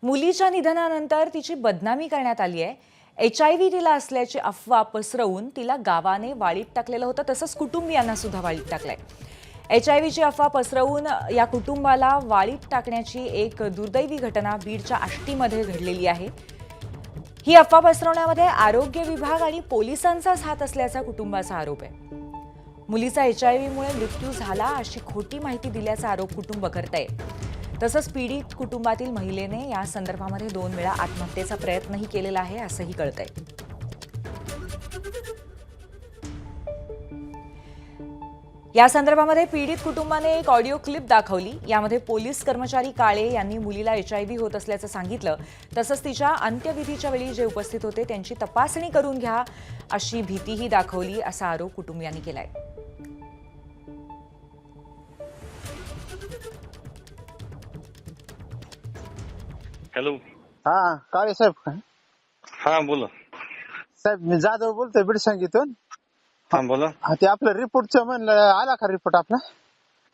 मुलीच्या निधनानंतर तिची बदनामी करण्यात आली आहे। HIV तिला असल्याची अफवा पसरवून तिला गावाने वाळीत टाकलेलं होतं, तसंच कुटुंबियांना सुद्धा वाळीत टाकलंय। HIVची अफवा पसरवून या कुटुंबाला वाळीत टाकण्याची एक दुर्दैवी घटना बीडच्या आष्टीमध्ये घडलेली आहे। ही अफवा पसरवण्यामध्ये आरोग्य विभाग आणि पोलिसांचाच हात असल्याचा कुटुंबाचा आरोप आहे। मुलीचा HIVमुळे मृत्यू झाला अशी खोटी माहिती दिल्याचा आरोप कुटुंब करतंय। तसंच पीडित कुटुंबातील महिलेने या संदर्भामध्ये 2 वेळा आत्महत्येचा प्रयत्नही केलेला आहे असंही कळतंय। या संदर्भामध्ये पीडित कुटुंबाने एक ऑडिओ क्लिप दाखवली। यामध्ये पोलीस कर्मचारी काळे यांनी मुलीला HIV होत असल्याचं सांगितलं। तसंच तिच्या अंत्यविधीच्या वेळी जे उपस्थित होते त्यांची तपासणी करून घ्या अशी भीतीही दाखवली असा आरोप कुटुंबियांनी केलाय। हॅलो। हा काळे साहेब हा बोला साहेब, मी जाधव बोलतोय बीड संगीतून। हा बोला। ते आपलं रिपोर्टचं म्हणलं, आला का रिपोर्ट आपला?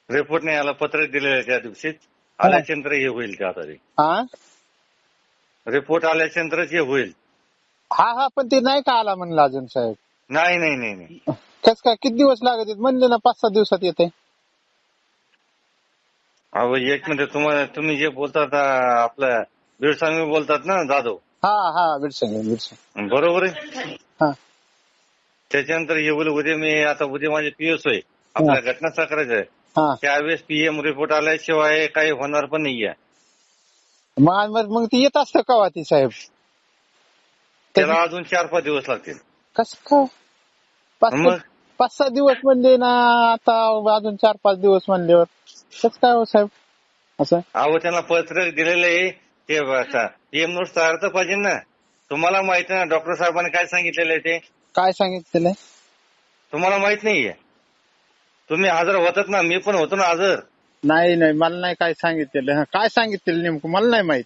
रिपोर्ट नाही आला, पत्र दिलेलं त्या दिवशी आल्याच्यानंतर हे होईल ते आता हा रिपोर्ट आल्याच्यानंतरच हे होईल। हा पण ते नाही का आला म्हणलं अजून साहेब? नाही नाही नाही नाही कस काय, किती दिवस लागत म्हणले ना? 5-7 दिवसात येते। अहो एक मिनिट, तुम्ही जे बोलतात आपलं बीडसांग बोलतात ना जाधव? हा बीड संगीत बरोबर आहे। हा त्याच्यानंतर हे होईल उद्या। मी आता उद्या माझे PSO आहे, आपल्या घटनास्थळ करायचं आहे। हा त्यावेळेस PM रिपोर्ट आल्याशिवाय काही होणार पण नाहीये। मग ती येत असतं का ती साहेब? त्याला अजून 4-5 दिवस लागतील। कस काय? 5-6 दिवस म्हणले ना, आता अजून 4-5 दिवस म्हणल्यावर कस काय हो साहेब असं? अहो त्यांना पत्र दिलेलं आहे ते PM नोट्स तयार तर पाहिजे ना। तुम्हाला माहिती ना डॉक्टर साहेबांनी काय सांगितलेलं आहे? ते काय सांगितलेलं? तुम्हाला माहित नाहीये? तुम्ही हजर होतात ना, मी पण होतो ना हजर। नाही मला नाही काय सांगितलेलं। काय सांगितलेलं नेमकं मला नाही माहित।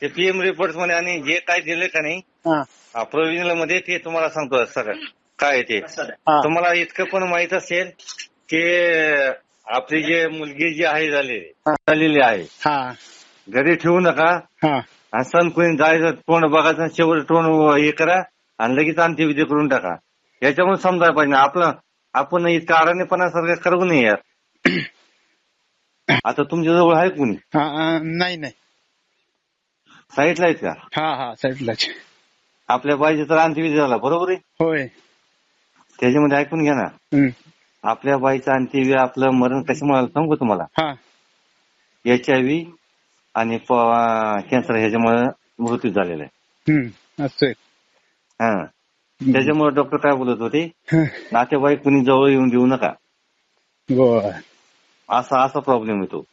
ते PM रिपोर्ट मध्ये आणि जे काय दिले का नाही प्रोव्हिजनल मध्ये, ते तुम्हाला सांगतो सगळं काय ते। तुम्हाला इतकं पण माहित असेल की आपली जे मुलगी जी आहे झालेली आहे, घरी ठेवू नका। आणि सण कोणी जायचं, तोंड बघायचं, शेवट तोंड हे करा आणि लगेच अंत्यविधी करून टाका। याच्यामुळे समजायला पाहिजे आपण इतकं आराणेपणासारखं करू नये यार। आता तुमच्या जवळ आहे कोणी? नाही साईटला आहेत का? हा साईडलाच। आपल्या पाहिजे तर अंत्यविधी झाला, बरोबर आहे? होय। त्याच्यामध्ये ऐकून घ्या ना, आपल्या बाईचा अंत्यविधी, आपलं मरण कशामुळे सांगू तुम्हाला? HIV आणि कॅन्सर ह्याच्यामुळे मृत्यू झालेला आहे। त्याच्यामुळे डॉक्टर काय बोलत होते, नातेवाईक कुणी जवळ येऊन देऊ नका। असा प्रॉब्लेम येतो।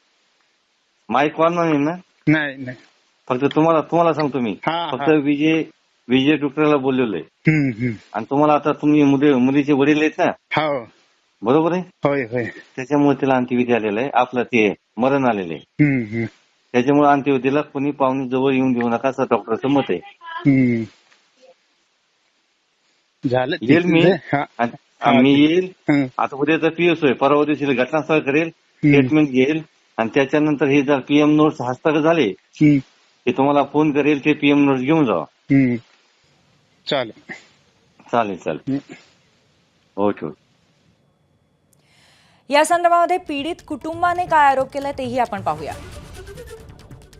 माईक ऑन नाही ना? नाही फक्त तुम्हाला सांगतो मी, फक्त विजय डॉक्टरला बोललेलो आहे। आणि तुम्हाला आता तुम्ही मुलीचे वडील आहेत ना, बरोबर आहे? होय। त्याच्यामुळे तिला अंत्यविधी आलेला आहे, आपलं ते मरण आलेलं आहे। त्याच्यामुळे अंत्यविधीला कोणी पाहुणे जवळ येऊन देऊ नका असं डॉक्टरचं मत आहे। येईल मी येईल आता उद्याचा PSO आहे, परवा दिवशी घटनास्थळ करेल, स्टेटमेंट घेईल आणि त्याच्यानंतर हे जर PM नोट्स हस्तगत झाले की तुम्हाला फोन करेल, ते PM नोट्स घेऊन जावा। चालेल हो ठेव। या संदर्भामध्ये पीडित कुटुंबाने काय आरोप केलाय तेही आपण पाहूया।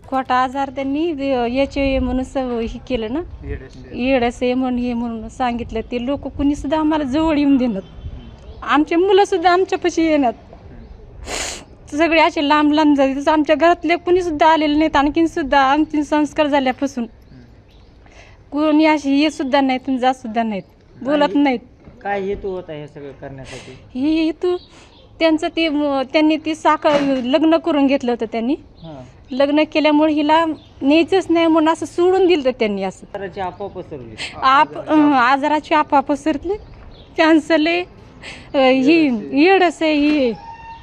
खोटा आजार त्यांनी HIV म्हणून हे केलं ना, एड्स आहे म्हणून हे म्हणून सांगितलं। ते लोक कुणी सुद्धा आम्हाला जवळ येऊन देणार, आमचे मुलं सुद्धा आमच्यापाशी येणार, सगळे असे लांब जातात। आमच्या घरातले कुणी सुद्धा आलेले नाहीत। आणखीन सुद्धा आमचे संस्कार झाल्यापासून कोणी अशी हे सुद्धा नाहीत, जात सुद्धा नाहीत, बोलत नाहीत। काय हेतू होता हे सगळं करण्यासाठी? हे हेतू त्यांचं त्यांनी ती लग्न करून घेतलं होतं। त्यांनी लग्न केल्यामुळे हिला न्यायचंच नाही म्हणून असं सोडून दिलं त्यांनी। असं अफवा पसरवली, आजाराची अफवा पसरली। कॅन्सर आहे, ही एड्स आहे, ही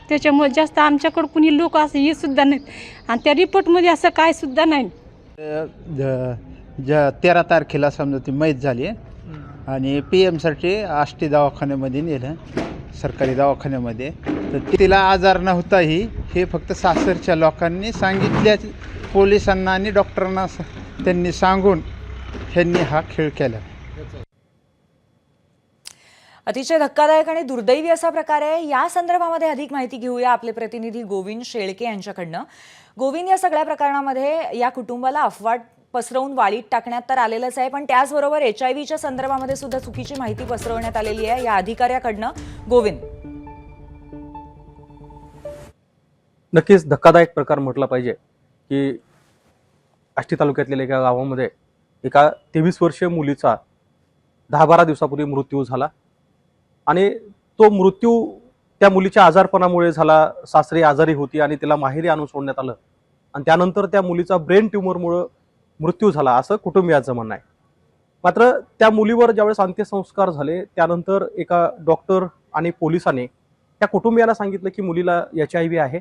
त्याच्यामुळे जास्त आमच्याकडं कुणी लोक असं हे सुद्धा नाहीत। आणि त्या रिपोर्टमध्ये असं काय सुद्धा नाही। 13 तारखेला समजा ती मैत झाली आणि PM साठी आष्टी दवाखान्यामध्ये नेलं, सरकारी दवाखान्यामध्ये। तर तिला आजार नव्हताही हे फक्त सासरच्या लोकांनी पोलिसांना आणि डॉक्टरांना त्यांनी सांगून ह्यांनी हा खेळ केला. अतिशय धक्कादायक आणि दुर्दैवी असा प्रकार आहे. या संदर्भामध्ये अधिक माहिती घेऊया आपले प्रतिनिधी गोविंद शेळके यांच्याकडनं. गोविंद, या सगळ्या प्रकरणामध्ये या कुटुंबाला अफवा पसरवून वाळीत टाकण्यात तर आलेलंच आहे, पण त्याचबरोबर HIV संदर्भामध्ये सुद्धा चुकीची माहिती पसरवण्यात आलेली आहे या अधिकाऱ्याकडनं. गोविंद, नक्कीच धक्कादायक प्रकार म्हटला पाहिजे की आष्टी तालुक्यातल्या एका गावामध्ये एका 23 वर्षीय मुलीचा 10-12 दिवसापूर्वी मृत्यू झाला आणि तो मृत्यू त्या मुलीच्या आजारपणामुळे झाला. सासरी आजारी होती आणि तिला माहेरी आणून सोडण्यात आलं आणि त्यानंतर त्या मुलीचा ब्रेन ट्यूमरमुळे मृत्यू झाला असं कुटुंबियाचं म्हणणं आहे. मात्र त्या मुलीवर ज्यावेळेस अंत्यसंस्कार झाले त्यानंतर एका डॉक्टर आणि पोलिसांनी त्या कुटुंबियाला सांगितलं की मुलीला HIV आहे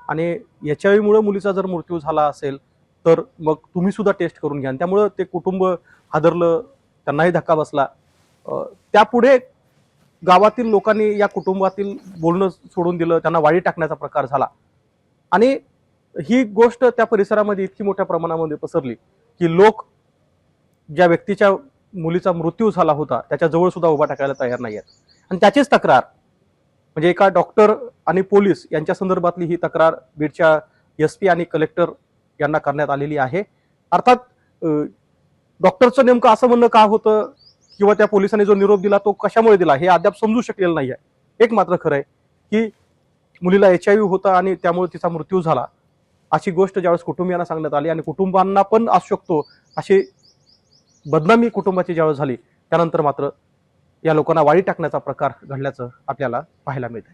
आणि HIV मुळे मुलीचा जर मृत्यू झाला असेल तर मग तुम्ही सुद्धा टेस्ट करून घ्या. त्यामुळं ते कुटुंब हादरलं, त्यांनाही धक्का बसला. त्यापुढे गावातील लोकांनी या कुटुंबातील बोलणं सोडून दिलं, त्यांना वाळी टाकण्याचा प्रकार झाला आणि ही गोष्ट त्या परिसरामध्ये इतकी मोठ्या प्रमाणामध्ये पसरली की लोक ज्या व्यक्तीच्या मुलीचा मृत्यू झाला होता त्याच्या जवळ सुद्धा उभा टाकायला तयार नाही आहेत. आणि त्याचीच तक्रार म्हणजे एका डॉक्टर आणि पोलीस यांच्या संदर्भातली ही तक्रार बीडच्या SP आणि कलेक्टर यांना करण्यात आलेली आहे. अर्थात डॉक्टरचं नेमकं असं म्हणणं का होतं किंवा त्या पोलिसांनी जो निरोप दिला तो कशामुळे दिला हे अद्याप समजू शकलेलं नाही आहे. एक मात्र खरं आहे की मुलीला HIV होता आणि त्यामुळे तिचा मृत्यू झाला अशी गोष्ट ज्यावेळेस कुटुंबियांना सांगण्यात आली आणि कुटुंबांना पण असू शकतो अशी बदनामी कुटुंबाची ज्यावेळेस झाली त्यानंतर मात्र या लोकांना वाळी टाकण्याचा प्रकार घडल्याचं आपल्याला पाहायला मिळतंय.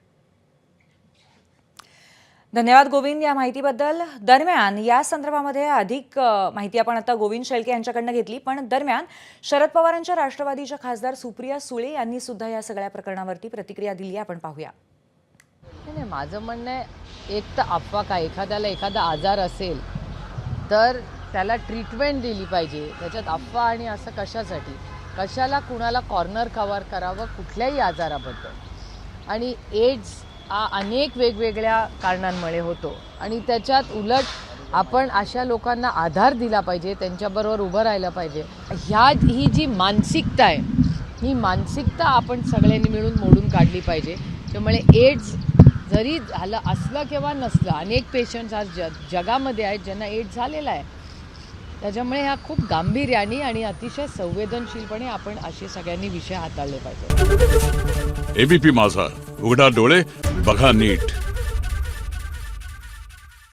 धन्यवाद गोविंद या माहितीबद्दल. दरम्यान या संदर्भामध्ये अधिक माहिती आपण आता गोविंद शेळके यांच्याकडनं घेतली, पण दरम्यान शरद पवारांच्या राष्ट्रवादीच्या खासदार सुप्रिया सुळे यांनी सुद्धा या सगळ्या प्रकरणावरती प्रतिक्रिया दिली आहे. आपण पाहूया. नाही, माझं म्हणणं आहे, एक तर अफवा काय, एखाद्याला एखादा आजार असेल तर त्याला ट्रीटमेंट दिली पाहिजे. त्याच्यात अफवा आणि असं कशासाठी, कशाला कुणाला कॉर्नर कव्हर करावं कुठल्याही आजाराबद्दल. आणि एड्स हा अनेक वेगवेगळ्या कारणांमुळे होतो आणि त्याच्यात उलट आपण अशा लोकांना आधार दिला पाहिजे, त्यांच्याबरोबर उभं राहिलं पाहिजे. ही जी मानसिकता आहे ही मानसिकता आपण सगळ्यांनी मिळून मोडून काढली पाहिजे. त्यामुळे एड्स जरी झालं असलं किंवा नसलं, अनेक पेशंट्स आज जगामध्ये आहेत ज्यांना एड्स झालेला आहे. त्याच्यामुळे ह्या खूप गांभीर्याने आणि अतिशय संवेदनशीलपणे आपण असे सगळ्यांनी विषय हाताळले पाहिजे. ABP माझा, उघडा डोळे बघा नीट.